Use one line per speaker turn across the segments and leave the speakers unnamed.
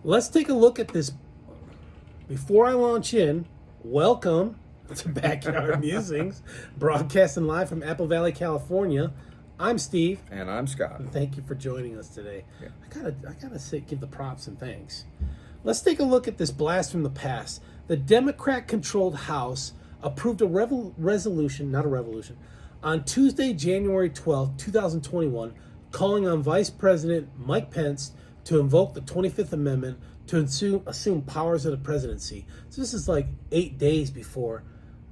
Let's take a look at this. Before I launch in, welcome to Backyard Musings, broadcasting live from Apple Valley, California. I'm Steve.
And I'm Scott.
And thank you for joining us today.
Yeah.
I gotta say, give the props and thanks. Let's take a look at this blast from the past. The Democrat-controlled House approved a resolution, not a revolution, on Tuesday, January 12, 2021, calling on Vice President Mike Pence to invoke the 25th Amendment to assume powers of the presidency. So this is like 8 days before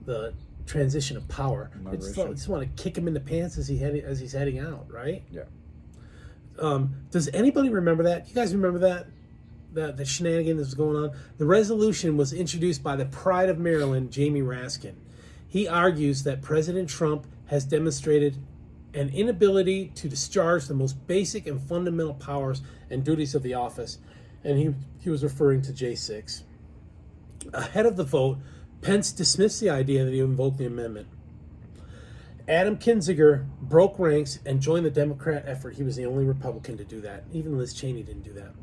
the transition of power. I just want to kick him in the pants as he's heading out, right?
Yeah.
Does anybody remember that? You guys remember that? The shenanigan that was going on? The resolution was introduced by the Pride of Maryland, Jamie Raskin. He argues that President Trump has demonstrated an inability to discharge the most basic and fundamental powers and duties of the office. And he was referring to J6. Ahead of the vote, Pence dismissed the idea that he would invoke the amendment. Adam Kinzinger broke ranks and joined the Democrat effort. He was the only Republican to do that. Even Liz Cheney didn't do that.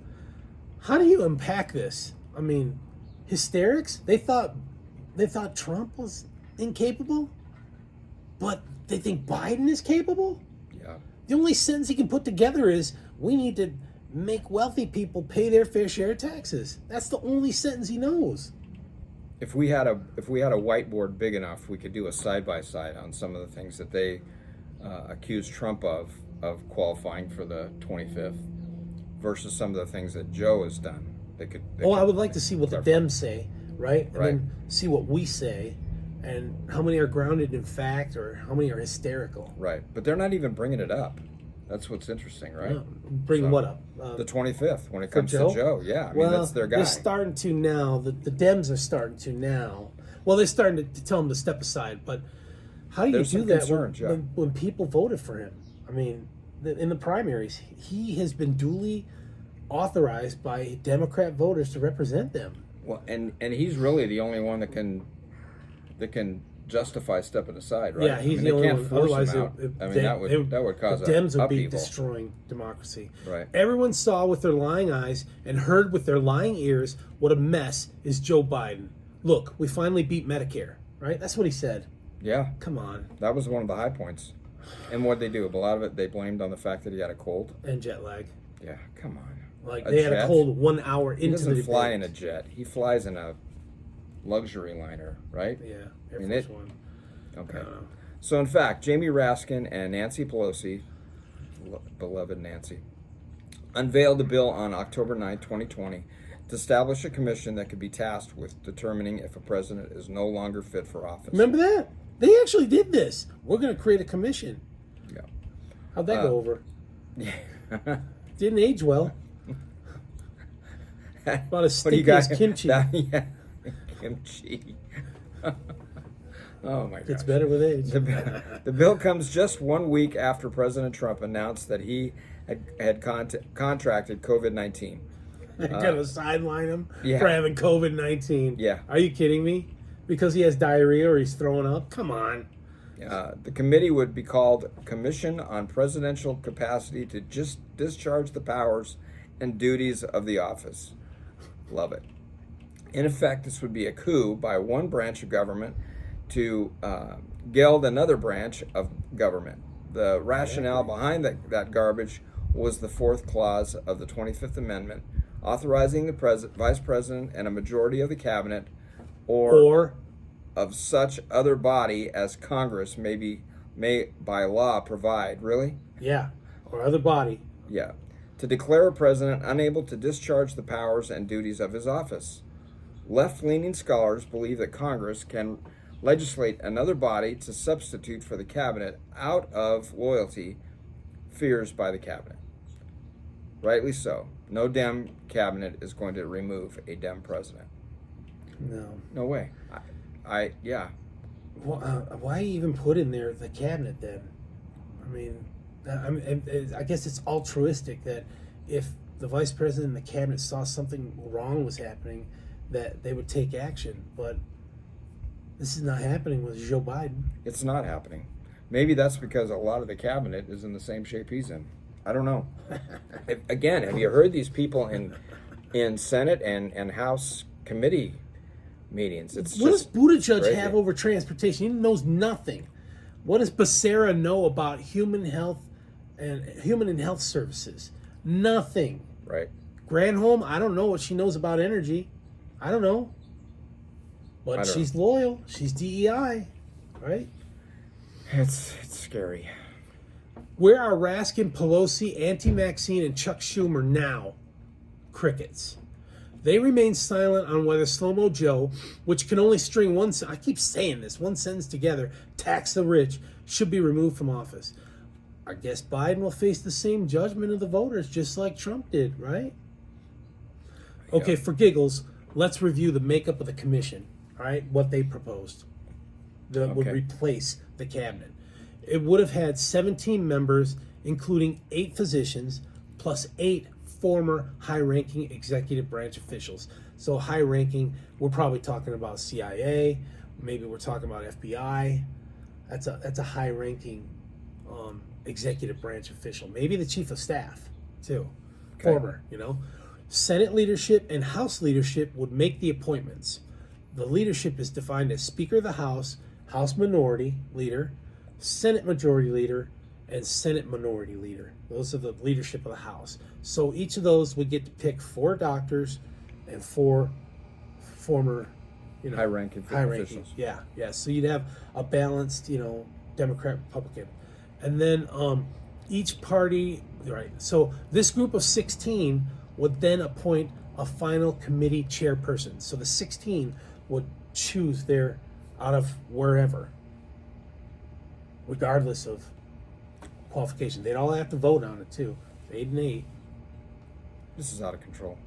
How do you unpack this? I mean, hysterics? They thought Trump was incapable, but they think Biden is capable?
Yeah.
The only sentence he can put together is, we need to make wealthy people pay their fair share of taxes. That's the only sentence he knows.
If we had a whiteboard big enough, we could do a side by side on some of the things that they accused Trump of qualifying for the 25th versus some of the things that Joe has done.
I would like to see what the Dems say, right? And then see what we say, and how many are grounded in fact, or how many are hysterical.
Right, but they're not even bringing it up. That's what's interesting, right?
Bring what up?
The 25th, when it comes to Joe. Yeah, I mean, that's their guy.
They're starting to now. The Dems are starting to now. Well, they're starting to tell him to step aside. But how do you do that when people voted for him? I mean, in the primaries, he has been duly authorized by Democrat voters to represent them.
Well, and he's really the only one that can justify stepping aside, right?
Yeah, he's the only one. Otherwise,
that would cause
the Dems would be
upheaval.
destroying democracy.
Right.
Everyone saw with their lying eyes and heard with their lying ears what a mess is Joe Biden. Look, we finally beat Medicare, right? That's what he said.
Yeah.
Come on.
That was one of the high points. And what'd they do? A lot of it they blamed on the fact that he had a cold.
And jet lag.
Yeah, come on.
Like, they had a cold 1 hour into the debate.
He doesn't fly in a jet. He flies in a luxury liner, right?
Yeah, Air Force One.
Okay. So, in fact, Jamie Raskin and Nancy Pelosi, beloved Nancy, unveiled the bill on October 9, 2020, to establish a commission that could be tasked with determining if a president is no longer fit for office.
Remember that? They actually did this. We're going to create a commission.
Yeah.
How'd that go over?
Yeah.
Didn't age well. About as sticky as kimchi.
Yeah. Kimchi. Oh my God!
It's better with age.
The bill comes just 1 week after President Trump announced that he had contracted COVID-19.
They're going to sideline him
Yeah.
for having COVID-19.
Yeah.
Are you kidding me? Because he has diarrhea or he's throwing up? Come on.
The committee would be called Commission on Presidential Capacity to just discharge the powers and duties of the office. Love it. In effect, this would be a coup by one branch of government to gild another branch of government. The rationale behind that garbage was the fourth clause of the 25th Amendment, authorizing the vice president and a majority of the cabinet or of such other body as Congress may by law provide. Really?
Yeah. Or other body.
Yeah. To declare a president unable to discharge the powers and duties of his office. Left-leaning scholars believe that Congress can legislate another body to substitute for the cabinet out of loyalty fears by the cabinet. Rightly so. No Dem cabinet is going to remove a Dem president.
No.
No way. Yeah.
Well, why even put in there the cabinet then? I guess it's altruistic that if the vice president and the cabinet saw something wrong was happening, that they would take action. But this is not happening with Joe Biden.
It's not happening. Maybe that's because a lot of the cabinet is in the same shape he's in. I don't know. Again, have you heard these people in in Senate and House committee meetings. It's
What does
just
Buttigieg
crazy.
have over transportation? He knows nothing. What does Becerra know about human health and health services? Nothing.
Right.
Granholm, I don't know what she knows about energy. I don't know. But
I don't
she's loyal. She's DEI, right?
It's scary.
Where are Raskin, Pelosi, Anti-Maxine, and Chuck Schumer now? Crickets. They remain silent on whether Slow-Mo Joe, which can only string one I keep saying this, one sentence together, tax the rich, should be removed from office. I guess Biden will face the same judgment of the voters, just like Trump did, right? Okay,
Yeah.
for giggles, let's review the makeup of the commission, all right, what they proposed that would
Okay.
replace the cabinet. It would have had 17 members, including 8 physicians, plus 8 former high-ranking executive branch officials. So high-ranking, we're probably talking about CIA, maybe we're talking about FBI. That's a high-ranking executive branch official. Maybe the chief of staff, too.
Okay.
Former, you know. Senate leadership and House leadership would make the appointments. The leadership is defined as Speaker of the House, House Minority Leader, Senate Majority Leader, and Senate Minority Leader. Those are the leadership of the House. So each of those would get to pick 4 doctors and 4 former, you know,
High-ranking officials.
Yeah. So you'd have a balanced, you know, Democrat, Republican, and then each party, right? So this group of 16 would then appoint a final committee chairperson. So the 16 would choose their out of wherever, regardless of qualification. They'd all have to vote on it too. 8 and 8.
This is out of control.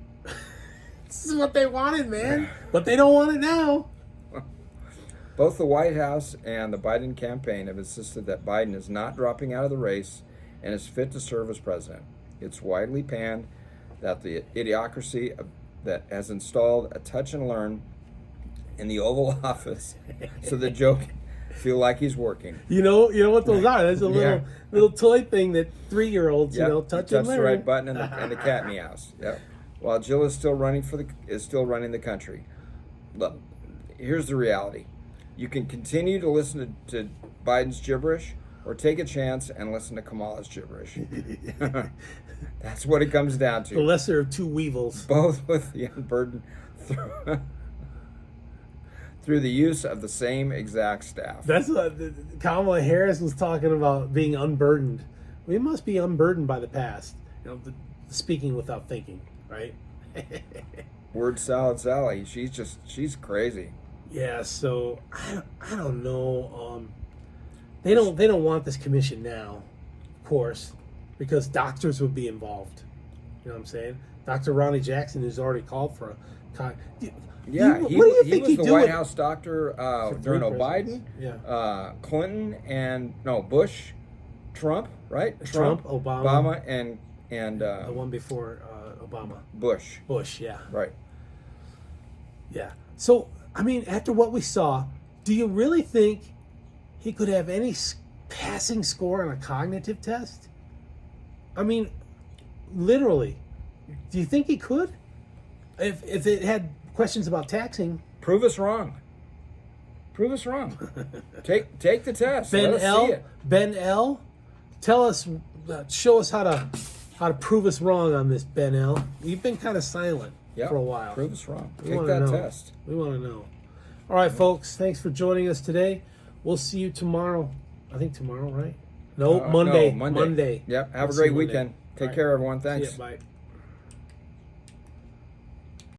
This is what they wanted, man. But they don't want it now.
Both the White House and the Biden campaign have insisted that Biden is not dropping out of the race and is fit to serve as president. It's widely panned that the idiocracy that has installed a touch and learn in the Oval Office so that Joe can feel like he's working.
You know what those are? There's a
Yeah.
little toy thing that 3-year-olds,
Yep.
you know, touch
You
and
the
learn.
right button and the cat meows. Yep. While Jill is still running running the country. Look, here's the reality. You can continue to listen to Biden's gibberish, or take a chance and listen to Kamala's gibberish. That's what it comes down
The
to.
lesser of 2 weevils.
Both with the unburdened through the use of the same exact staff.
That's what Kamala Harris was talking about, being unburdened. We must be unburdened by the past. You know, speaking without thinking, right?
Word salad Sally. She's crazy.
Yeah. So I don't know. They don't want this commission now, of course, because doctors would be involved. You know what I'm saying? Dr. Ronnie Jackson has already called for a.
Yeah,
what
he
do you
was
think
the
he'd do
White
with-
House doctor
For
during
3
Biden,
presidents.
Clinton, and Bush, Trump, right?
Trump, Obama.
and
The one before Obama.
Bush,
Yeah.
right?
Yeah. So, I mean, after what we saw, do you really think he could have any passing score on a cognitive test? I mean, literally. Do you think he could? If it had questions about taxing.
Prove us wrong. Take the test. Let us see it.
Ben L, tell us, show us how to prove us wrong on this, Ben L. You've been kind of silent
Yep.
for a while.
Prove us wrong.
We
Take
wanna
that
know.
test.
We want to know. All right, folks. Thanks for joining us today. We'll see you tomorrow. I think tomorrow, right? No, Monday.
No, Monday.
Monday.
Yep. Have
We'll
a
see
great
you Monday.
weekend.
All
Take
right.
care, everyone.
See ya.
Thanks.
Bye.